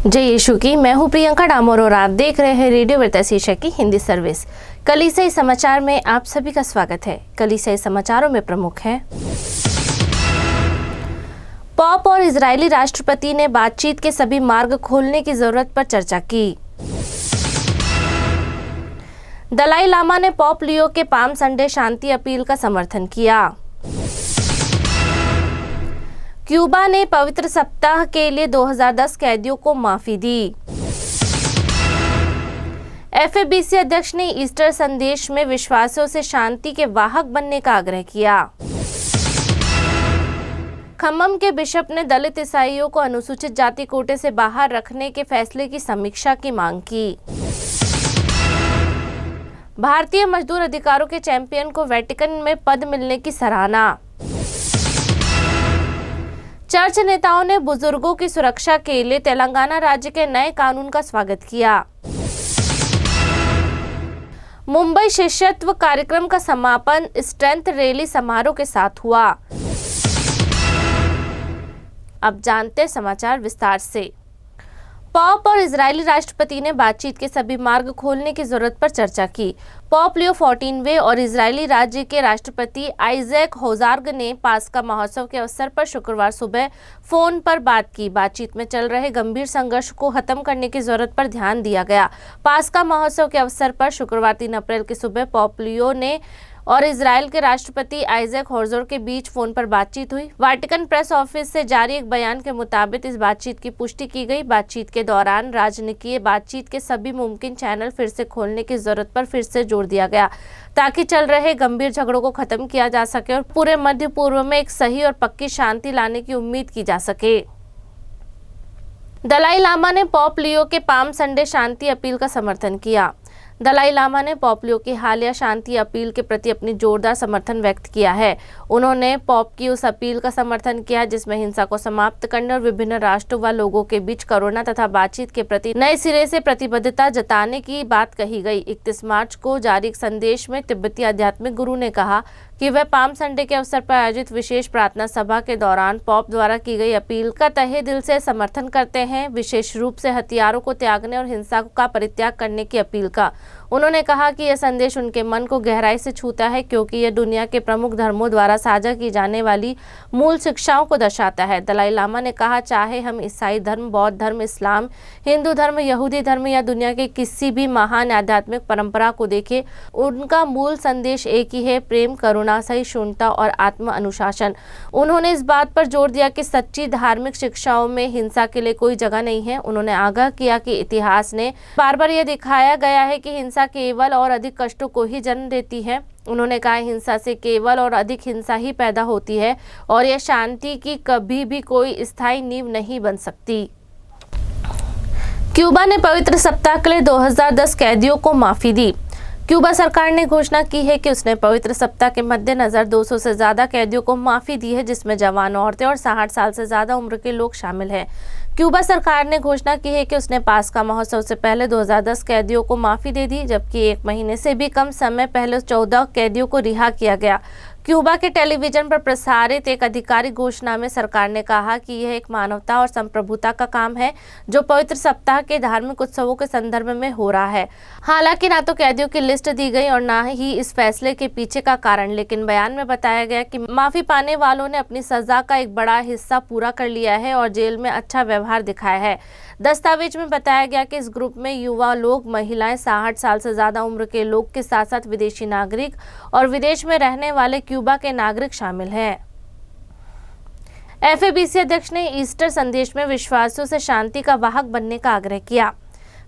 जय यीशु की। मैं हूं प्रियंका डामोर और आप देख रहे हैं रेडियो वृत्ता शीर्षक की हिंदी सर्विस। कलीसियाई समाचार में आप सभी का स्वागत है। कलीसियाई समाचारों में प्रमुख है, पॉप और इजरायली राष्ट्रपति ने बातचीत के सभी मार्ग खोलने की जरूरत पर चर्चा की। दलाई लामा ने पॉप लियो के पाम संडे शांति अपील का समर्थन किया। क्यूबा ने पवित्र सप्ताह के लिए 2010 कैदियों को माफी दी। एफएबीसी अध्यक्ष ने ईस्टर संदेश में विश्वासियों से शांति के वाहक बनने का आग्रह किया। खम्मम के बिशप ने दलित ईसाइयों को अनुसूचित जाति कोटे से बाहर रखने के फैसले की समीक्षा की मांग की। भारतीय मजदूर अधिकारों के चैंपियन को वेटिकन में पद मिलने की सराहना। चर्च नेताओं ने बुजुर्गों की सुरक्षा के लिए तेलंगाना राज्य के नए कानून का स्वागत किया। मुंबई शिष्यत्व कार्यक्रम का समापन स्ट्रेंथ रैली समारोह के साथ हुआ। अब जानते हैं समाचार विस्तार से। पॉप और इजरायली राष्ट्रपति ने बातचीत के सभी मार्ग खोलने की जरूरत पर चर्चा की। पॉप लियो 14वें और इजरायली राज्य के राष्ट्रपति आइजैक हेर्ज़ोग ने पास्का महोत्सव के अवसर पर शुक्रवार सुबह फोन पर बात की। बातचीत में चल रहे गंभीर संघर्ष को खत्म करने की जरूरत पर ध्यान दिया गया। पास्का महोत्सव के अवसर पर शुक्रवार 3 अप्रैल की सुबह पॉप लियो ने और इजराइल के राष्ट्रपति आइजैक हेर्ज़ोग के बीच फोन पर बातचीत हुई। वाटिकन प्रेस ऑफिस से जारी एक बयान के मुताबिक इस बातचीत की पुष्टि की गई। बातचीत के दौरान राजनीतिक बातचीत के सभी मुमकिन चैनल फिर से खोलने की जरूरत पर फिर से जोर दिया गया, ताकि चल रहे गंभीर झगड़ों को खत्म किया जा सके और पूरे मध्य पूर्व में एक सही और पक्की शांति लाने की उम्मीद की जा सके। दलाई लामा ने पॉप लियो के पाम संडे शांति अपील का समर्थन किया। दलाई लामा ने पॉप लियो की हालिया शांति अपील के प्रति अपनी जोरदार समर्थन व्यक्त किया है। उन्होंने पॉप की उस अपील का समर्थन किया जिसमें हिंसा को समाप्त करने और विभिन्न राष्ट्रों व लोगों के बीच करुणा तथा बातचीत के प्रति नए सिरे से प्रतिबद्धता जताने की बात कही गई। 31 मार्च को जारी एक संदेश में तिब्बती आध्यात्मिक गुरु ने कहा कि वह पाम संडे के अवसर पर आयोजित विशेष प्रार्थना सभा के दौरान पॉप द्वारा की गई अपील का तहे दिल से समर्थन करते हैं, विशेष रूप से हथियारों को त्यागने और हिंसा का परित्याग करने की अपील का। उन्होंने कहा कि यह संदेश उनके मन को गहराई से छूता है, क्योंकि यह दुनिया के प्रमुख धर्मों द्वारा साझा की जाने वाली मूल शिक्षाओं को दर्शाता है। दलाई लामा ने कहा, चाहे हम ईसाई धर्म, बौद्ध धर्म, इस्लाम, हिंदू धर्म, यहूदी धर्म या दुनिया के किसी भी महान आध्यात्मिक परंपरा को देखें, उनका मूल संदेश एक ही है, प्रेम, करुणा, सहिष्णुता और आत्म अनुशासन। उन्होंने इस बात पर जोर दिया कि सच्ची धार्मिक शिक्षाओं में हिंसा के लिए कोई जगह नहीं है। उन्होंने आगाह किया कि इतिहास ने बार बार यह दिखाया गया है कि हिंसा केवल और अधिक कष्टों को ही जन्म देती है। उन्होंने कहा, हिंसा से केवल और अधिक हिंसा ही पैदा होती है और यह शांति की कभी भी कोई स्थायी नींव नहीं बन सकती। क्यूबा ने पवित्र सप्ताह के लिए 2010 कैदियों को माफी दी। क्यूबा सरकार ने घोषणा की है कि उसने पवित्र सप्ताह के मद्देनजर 200 से ज्यादा कैदियों को माफी दी है, जिसमें जवान औरतें और 60 साल से ज्यादा उम्र के लोग शामिल हैं। क्यूबा सरकार ने घोषणा की है कि उसने पास्का महोत्सव से पहले 2010 कैदियों को माफी दे दी, जबकि 1 महीने से भी कम समय पहले 14 कैदियों को रिहा किया गया। क्यूबा के टेलीविजन पर प्रसारित एक आधिकारिक घोषणा में सरकार ने कहा कि यह एक मानवता और संप्रभुता का काम है जो पवित्र सप्ताह के धार्मिक उत्सवों के संदर्भ में हो रहा है। हालांकि ना तो कैदियों की लिस्ट दी गई और ना ही इस फैसले के पीछे का कारण, लेकिन बयान में बताया गया कि माफी पाने वालों ने अपनी सजा का एक बड़ा हिस्सा पूरा कर लिया है और जेल में अच्छा व्यवहार दिखाया है। दस्तावेज में बताया गया कि इस ग्रुप में युवा लोग, महिलाएं, 60 साल से ज्यादा उम्र के लोग के साथ साथ विदेशी नागरिक और विदेश में रहने वाले क्यूबा के नागरिक शामिल हैं। एफएबीसी अध्यक्ष ने ईस्टर संदेश में विश्वासियों से शांति का वाहक बनने का आग्रह किया।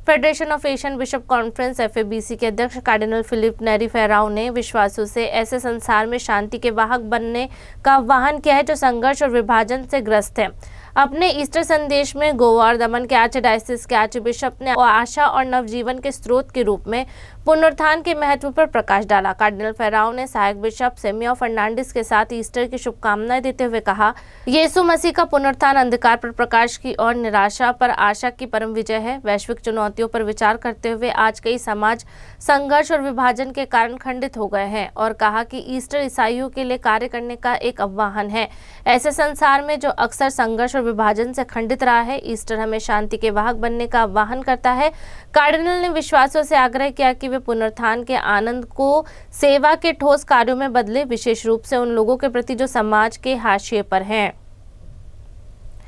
Federation of Asian bishop conference FABC के अध्यक्ष कार्डिनल फिलिप नेरी फेराउ ने विश्वासियों से ऐसे संसार में शांति के वाहक बनने का आह्वान किया है जो संघर्ष और विभाजन से ग्रस्त है। अपने ईस्टर संदेश में गोवा और दमन के आर्चडायसिस के आर्चबिशप ने आशा और नवजीवन के स्रोत के रूप में पुनरुत्थान के महत्व पर प्रकाश डाला। कार्डिनल फेराउ ने सहायक बिशप सेमियो फर्नांडिस के साथ ईस्टर की शुभकामनाएं देते हुए कहा, यीशु मसीह का पुनरुत्थान अंधकार पर प्रकाश की और निराशा पर आशा की परम विजय है। वैश्विक चुनौतियों पर विचार करते हुए आज कई समाज संघर्ष और विभाजन के कारण खंडित हो गए हैं और कहा कि ईस्टर ईसाइयों के लिए कार्य करने का एक आह्वान है, ऐसे संसार में जो अक्सर संघर्ष और विभाजन से खंडित रहा है। ईस्टर हमें शांति के वाहक बनने का आह्वान करता है। कार्डिनल ने विश्वासियों से आग्रह किया कि वे पुनरुत्थान के आनंद को सेवा के ठोस कार्यों में बदले, विशेष रूप से उन लोगों के प्रति जो समाज के हाशिए पर हैं।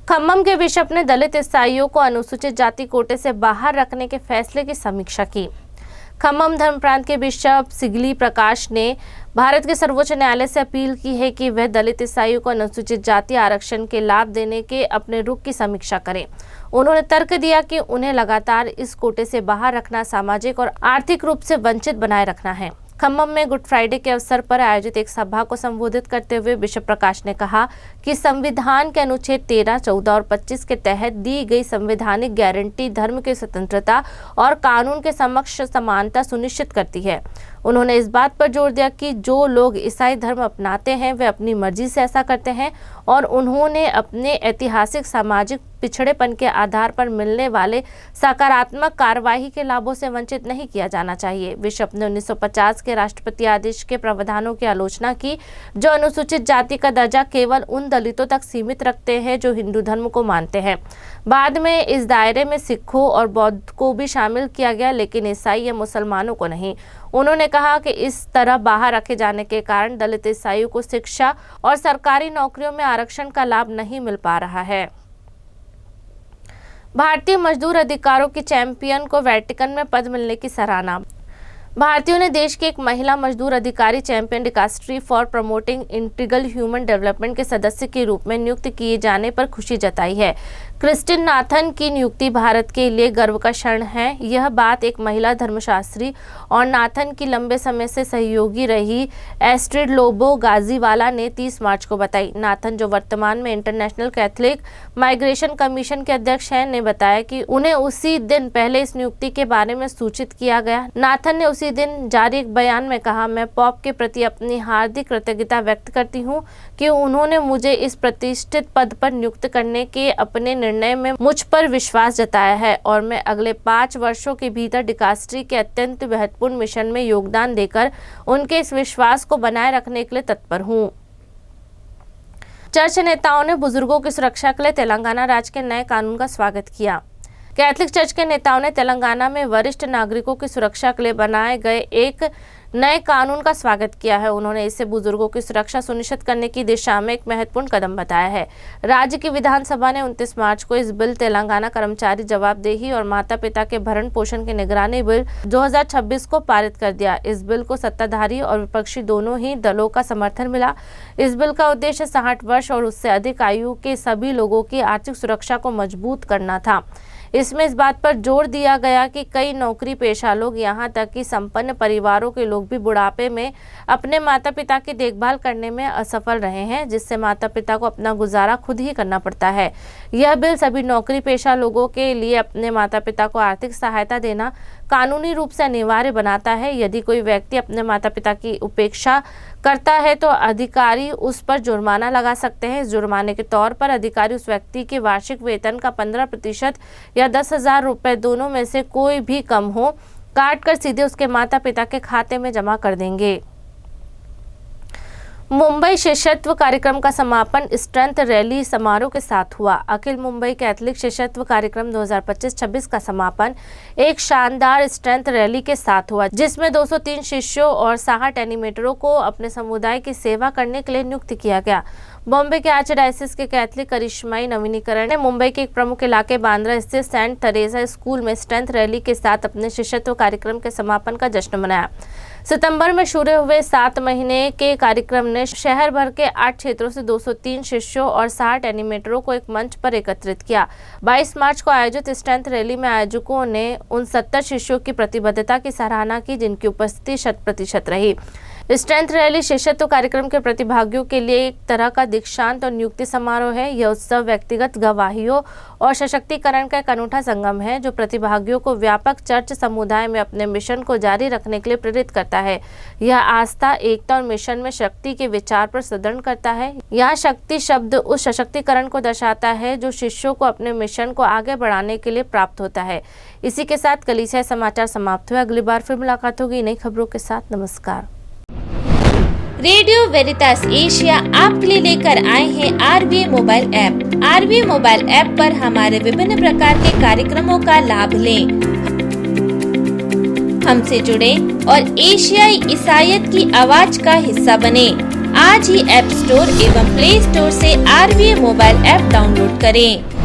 खम्मम के बिशप ने दलित ईसाइयों को अनुसूचित जाति कोटे से बाहर रखने के फैसले की समीक्षा की। खम्मम धर्म प्रांत के बिशप सिगली प्रकाश ने भारत के सर्वोच्च न्यायालय से अपील की है कि वह दलित ईसाइयों को अनुसूचित जाति आरक्षण के लाभ देने के अपने रुख की समीक्षा करें। उन्होंने तर्क दिया कि उन्हें लगातार इस कोटे से बाहर रखना सामाजिक और आर्थिक रूप से वंचित बनाए रखना है। खम्मम में गुड फ्राइडे के अवसर पर आयोजित एक सभा को संबोधित करते हुए बिशप प्रकाश ने कहा कि संविधान के अनुच्छेद 13, 14 और 25 के तहत दी गई संवैधानिक गारंटी धर्म की स्वतंत्रता और कानून के समक्ष समानता सुनिश्चित करती है। उन्होंने इस बात पर जोर दिया कि जो लोग ईसाई धर्म अपनाते हैं वे अपनी मर्जी से ऐसा करते हैं और उन्होंने अपने ऐतिहासिक सामाजिक पिछड़ेपन के आधार पर मिलने वाले सकारात्मक कार्रवाई के लाभों से वंचित नहीं किया जाना चाहिए। बिशप ने 1950 के राष्ट्रपति आदेश के प्रावधानों की आलोचना की जो अनुसूचित जाति का दर्जा केवल उन दलितों तक सीमित रखते हैं जो हिंदू धर्म को मानते हैं। बाद में इस दायरे में सिखों और बौद्ध को भी शामिल किया गया, लेकिन ईसाई या मुसलमानों को नहीं। उन्होंने कहा कि इस तरह बाहर रखे जाने के कारण दलित ईसाइयों को शिक्षा और सरकारी नौकरियों में आरक्षण का लाभ नहीं मिल पा रहा है। भारतीय मजदूर अधिकारों की चैंपियन को वेटिकन में पद मिलने की सराहना। भारतीयों ने देश की एक महिला मजदूर अधिकारी champion dicastery for promoting integral human development के सदस्य के रूप में नियुक्त किए जाने पर खुशी जताई है। क्रिस्टिन नाथन की नियुक्ति भारत के लिए गर्व का क्षण है। यह बात एक महिला धर्मशास्त्री और नाथन की लंबे समय से सहयोगी रही एस्ट्रिड लोबो गाजीवाला ने 30 मार्च को बताई। नाथन, जो वर्तमान में इंटरनेशनल कैथोलिक माइग्रेशन कमीशन के अध्यक्ष हैं, ने बताया कि उन्हें उसी दिन पहले इस नियुक्ति के बारे में सूचित किया गया। नाथन ने उसी दिन जारी एक बयान में कहा, मैं पॉप के प्रति अपनी हार्दिक कृतज्ञता व्यक्त करती हूँ कि उन्होंने मुझे इस प्रतिष्ठित पद पर नियुक्त करने के अपने निर्णय में मुझ पर विश्वास जताया है और मैं अगले 5 वर्षों के भीतर डिकास्ट्री के अत्यंत महत्वपूर्ण मिशन में योगदान देकर उनके इस विश्वास को बनाए रखने के लिए तत्पर हूँ। चर्च नेताओं ने बुजुर्गों की सुरक्षा के लिए तेलंगाना राज्य के नए कानून का स्वागत किया। कैथलिक चर्च के नेताओं ने तेलंगाना में वरिष्ठ नागरिकों की सुरक्षा के लिए बनाए गए एक नए कानून का स्वागत किया है। उन्होंने इसे बुजुर्गों की सुरक्षा सुनिश्चित करने की दिशा में एक महत्वपूर्ण कदम बताया है। राज्य की विधानसभा ने 29 मार्च को इस बिल तेलंगाना कर्मचारी जवाबदेही और माता पिता के भरण पोषण की निगरानी बिल 2026 को पारित कर दिया। इस बिल को सत्ताधारी और विपक्षी दोनों ही दलों का समर्थन मिला। इस बिल का उद्देश्य 60 वर्ष और उससे अधिक आयु के सभी लोगों की आर्थिक सुरक्षा को मजबूत करना था। इसमें इस बात पर जोर दिया गया कि कई नौकरी पेशा लोग, यहाँ तक कि संपन्न परिवारों के लोग भी बुढ़ापे में अपने माता पिता की देखभाल करने में असफल रहे हैं, जिससे माता पिता को अपना गुजारा खुद ही करना पड़ता है। यह बिल सभी नौकरी पेशा लोगों के लिए अपने माता पिता को आर्थिक सहायता देना कानूनी रूप से अनिवार्य बनाता है। यदि कोई व्यक्ति अपने माता पिता की उपेक्षा करता है तो अधिकारी उस पर जुर्माना लगा सकते हैं। इस जुर्माने के तौर पर अधिकारी उस व्यक्ति के वार्षिक वेतन का 15% या 10,000 रुपये दोनों में से कोई भी कम हो काट कर सीधे उसके माता पिता के खाते में जमा कर देंगे। मुंबई शिष्यत्व कार्यक्रम का समापन स्ट्रेंथ रैली समारोह के साथ हुआ। अखिल मुंबई कैथलिक शिष्यत्व कार्यक्रम 2025-26 का समापन एक शानदार स्ट्रेंथ रैली के साथ हुआ, जिसमें 203 शिष्यों और 60 एनिमेटरों को अपने समुदाय की सेवा करने के लिए नियुक्त किया गया। बॉम्बे के आर्चडायसिस के कैथलिक करिश्माई नवीनीकरण ने मुंबई के एक प्रमुख इलाके बांद्रा स्थित सेंट थेरेसा स्कूल में स्ट्रेंथ रैली के साथ अपने शिष्यत्व कार्यक्रम के समापन का जश्न मनाया। सितंबर में शुरू हुए 7 महीने के कार्यक्रम ने शहर भर के 8 क्षेत्रों से 203 शिष्यों और 60 एनिमेटरों को एक मंच पर एकत्रित किया। 22 मार्च को आयोजित स्ट्रेंथ रैली में आयोजकों ने उन 70 शिष्यों की प्रतिबद्धता की सराहना की जिनकी उपस्थिति 100% रही। स्ट्रेंथ रैली शिष्यत्व कार्यक्रम के प्रतिभागियों के लिए एक तरह का दीक्षांत और नियुक्ति समारोह है। यह उत्सव व्यक्तिगत गवाहियों और सशक्तिकरण का एक अनूठा संगम है जो प्रतिभागियों को व्यापक चर्च समुदाय में अपने मिशन को जारी रखने के लिए प्रेरित करता है। यह आस्था, एकता और मिशन में शक्ति के विचार पर सुदृढ़ करता है। यहाँ शक्ति शब्द उस सशक्तिकरण को दर्शाता है जो शिष्यों को अपने मिशन को आगे बढ़ाने के लिए प्राप्त होता है। इसी के साथ कलीसिया समाचार समाप्त हुए। अगली बार फिर मुलाकात होगी नई खबरों के साथ। नमस्कार। रेडियो वेरितास एशिया आपके लिए लेकर आए हैं RVA mobile app. RVA mobile app पर हमारे विभिन्न प्रकार के कार्यक्रमों का लाभ लें, हमसे जुड़े और एशियाई ईसाईयत की आवाज का हिस्सा बने। आज ही ऐप स्टोर एवं प्ले स्टोर से RVA मोबाइल ऐप डाउनलोड करें।